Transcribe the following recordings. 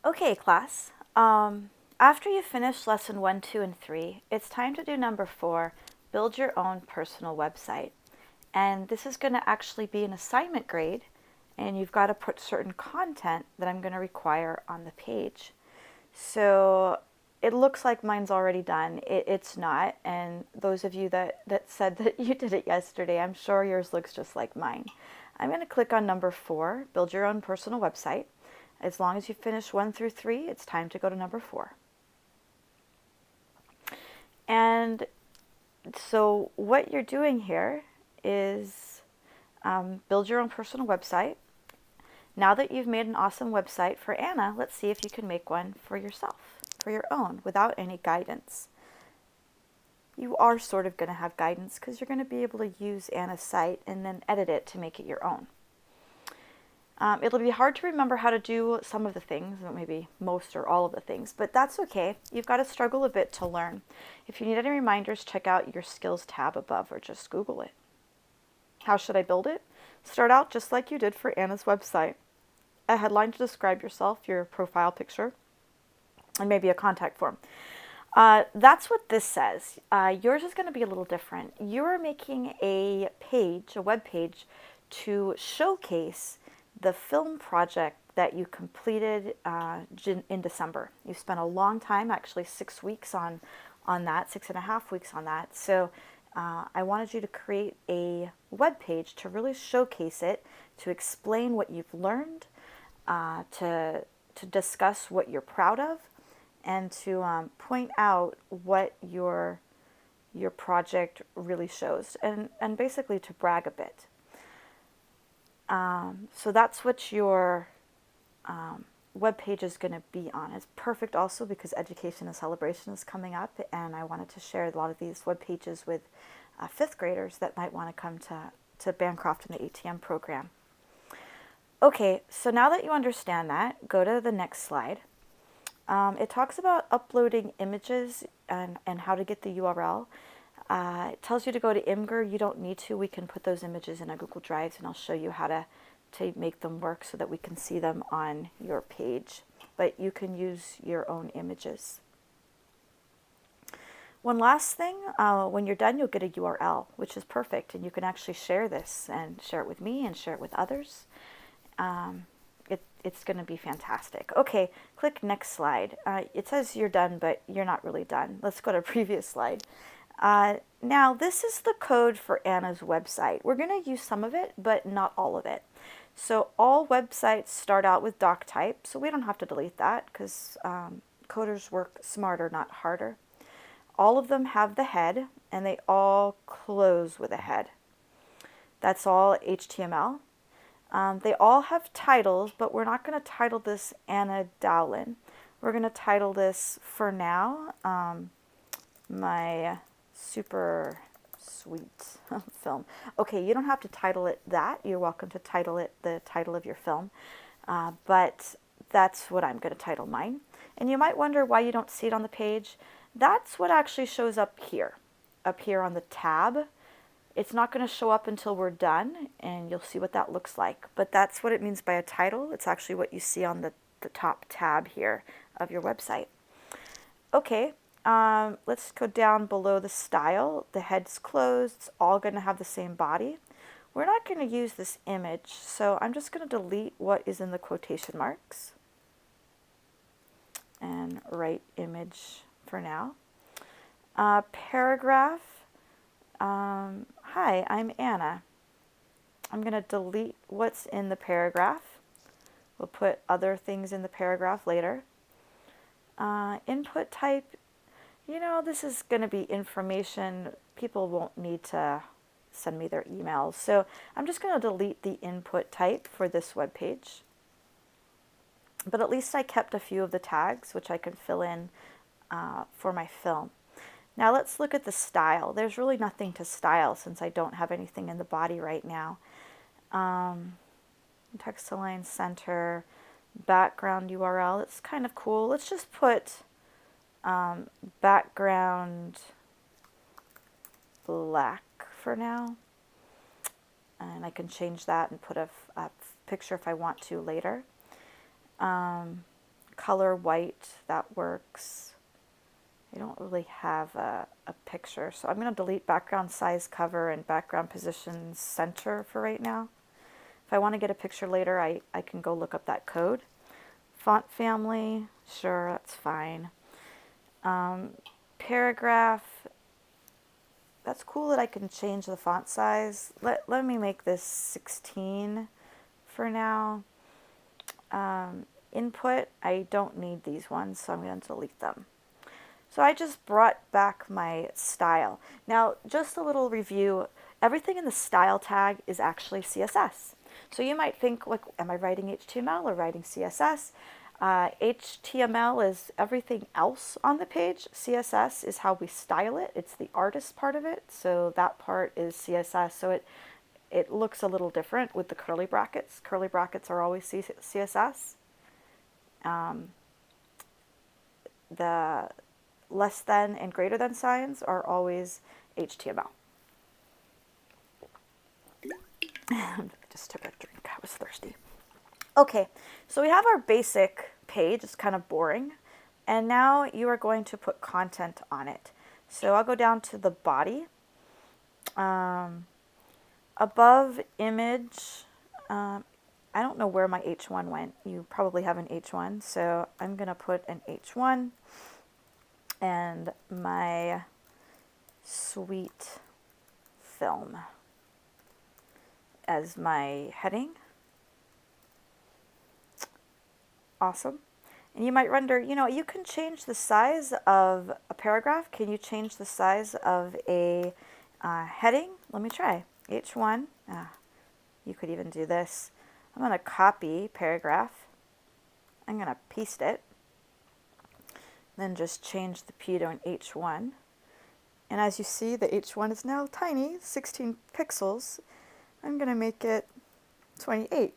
Okay, class. After you finish lesson 1, 2, and 3, it's time to do number 4, build your own personal website. And this is going to actually be an assignment grade, and you've got to put certain content that I'm going to require on the page. So it looks like mine's already done. It's not, and those of you that said that you did it yesterday, I'm sure yours looks just like mine. I'm going to click on number 4, build your own personal website. As long as you finish 1 through 3, it's time to go to number 4. And so what you're doing here is build your own personal website. Now that you've made an awesome website for Anna, let's see if you can make one for yourself, for your own, without any guidance. You are sort of going to have guidance because you're going to be able to use Anna's site and then edit it to make it your own. It'll be hard to remember how to do some of the things, maybe most or all of the things, but that's okay. You've got to struggle a bit to learn. If you need any reminders, check out your skills tab above or just Google it. How should I build it? Start out just like you did for Anna's website. A headline to describe yourself, your profile picture, and maybe a contact form. That's what this says. Yours is going to be a little different. You're making a page, a web page, to showcase the film project that you completed in December. You spent a long time, actually 6 weeks on that, 6.5 weeks on that. So I wanted you to create a web page to really showcase it, to explain what you've learned, to discuss what you're proud of, and to point out what your project really shows, and basically to brag a bit. So that's what your web page is going to be on. It's perfect also because Education and Celebration is coming up, and I wanted to share a lot of these web pages with 5th graders that might want to come to Bancroft in the ATM program. Okay, so now that you understand that, go to the next slide. It talks about uploading images and how to get the URL. It tells you to go to Imgur. You don't need to. We can put those images in a Google Drive, and I'll show you how to make them work so that we can see them on your page. But you can use your own images. One last thing, when you're done, you'll get a URL, which is perfect, and you can actually share this and share it with me and share it with others. It's going to be fantastic. Okay, click next slide. It says you're done, but you're not really done. Let's go to previous slide. Now, this is the code for Anna's website. We're going to use some of it, but not all of it. So all websites start out with doc type, so we don't have to delete that because coders work smarter, not harder. All of them have the head, and they all close with a head. That's all HTML. They all have titles, but we're not going to title this Anna Dowlin. We're going to title this, for now, my super sweet film. Okay, you don't have to title it that. You're welcome to title it the title of your film, but that's what I'm going to title mine. And you might wonder why you don't see it on the page. That's what actually shows up here on the tab. It's not going to show up until we're done, and you'll see what that looks like. But that's what it means by a title. It's actually what you see on the top tab here of your website. Okay, let's go down below the style. The head's closed. It's all going to have the same body. We're not going to use this image, so I'm just going to delete what is in the quotation marks and write image for now. Paragraph. Hi, I'm Anna. I'm going to delete what's in the paragraph. We'll put other things in the paragraph later. Input type, this is going to be information. People won't need to send me their emails. So I'm just going to delete the input type for this web page. But at least I kept a few of the tags, which I can fill in for my film. Now let's look at the style. There's really nothing to style since I don't have anything in the body right now. Text align center, background URL. It's kind of cool. Let's just put background black for now. And I can change that and put a picture if I want to later. color white, that works. I don't really have a picture, so I'm going to delete background size cover and background position center for right now. If I want to get a picture later, I can go look up that code. Font family, sure, that's fine. Paragraph, that's cool that I can change the font size. Let me make this 16 for now. Input, I don't need these ones, so I'm going to delete them. So I just brought back my style. Now, just a little review. Everything in the style tag is actually CSS. So you might think, like, am I writing HTML or writing CSS? HTML is everything else on the page. CSS is how we style it. It's the artist part of it. So that part is CSS. So it looks a little different with the curly brackets. Curly brackets are always CSS. The less than and greater than signs are always HTML. I just took a drink. I was thirsty. Okay, so we have our basic page. It's kind of boring. And now you are going to put content on it. So I'll go down to the body. Above image, I don't know where my H1 went. You probably have an H1. So I'm going to put an H1 and my sweet film as my heading. Awesome. And you might wonder, you can change the size of a paragraph. Can you change the size of a heading? Let me try. H1. You could even do this. I'm going to copy paragraph. I'm going to paste it. Then just change the P to an H1. And as you see, the H1 is now tiny, 16 pixels. I'm going to make it 28.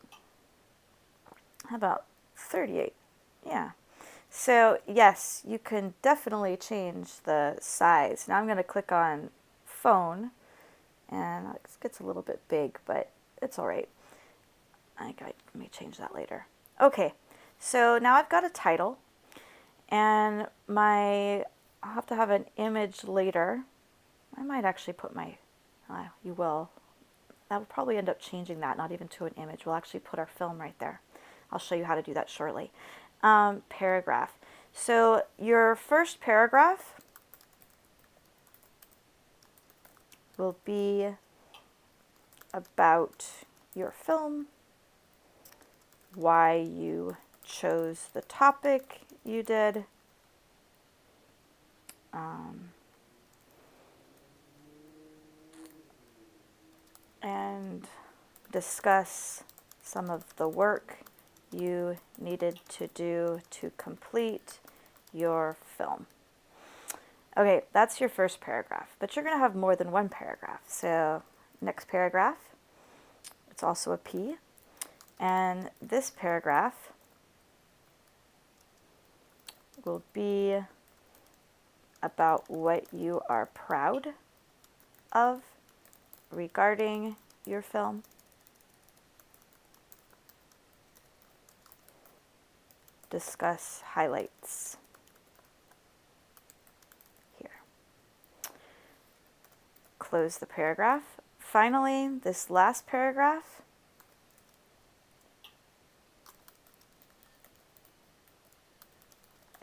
How about 38? Yeah. So yes, you can definitely change the size. Now I'm going to click on phone, and it gets a little bit big, but it's all right. I think I may change that later. Okay, so now I've got a title, and I'll have to have an image later. I might actually put you will. That will probably end up changing that, not even to an image. We'll actually put our film right there. I'll show you how to do that shortly. Paragraph. So your first paragraph will be about your film, why you chose the topic you did, and discuss some of the work you needed to do to complete your film. Okay, that's your first paragraph, but you're going to have more than one paragraph. So next paragraph, it's also a P, and this paragraph will be about what you are proud of regarding your film. Discuss highlights here. Close the paragraph. Finally, this last paragraph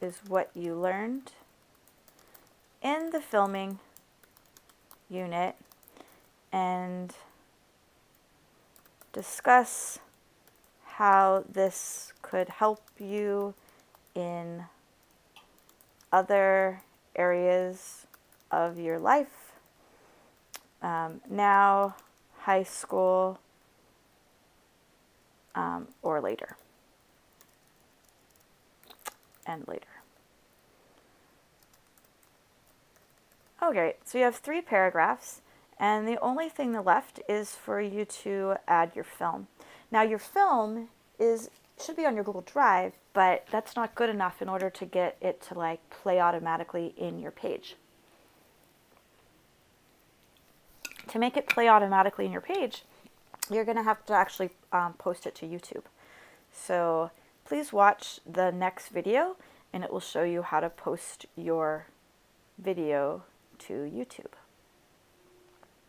is what you learned in the filming unit, and discuss how this could help you in other areas of your life, now, high school, or later, and later. Okay, so you have 3 paragraphs, and the only thing left is for you to add your film. Now your film should be on your Google Drive, but that's not good enough in order to get it to play automatically in your page. To make it play automatically in your page, you're going to have to actually post it to YouTube. So please watch the next video and it will show you how to post your video to YouTube.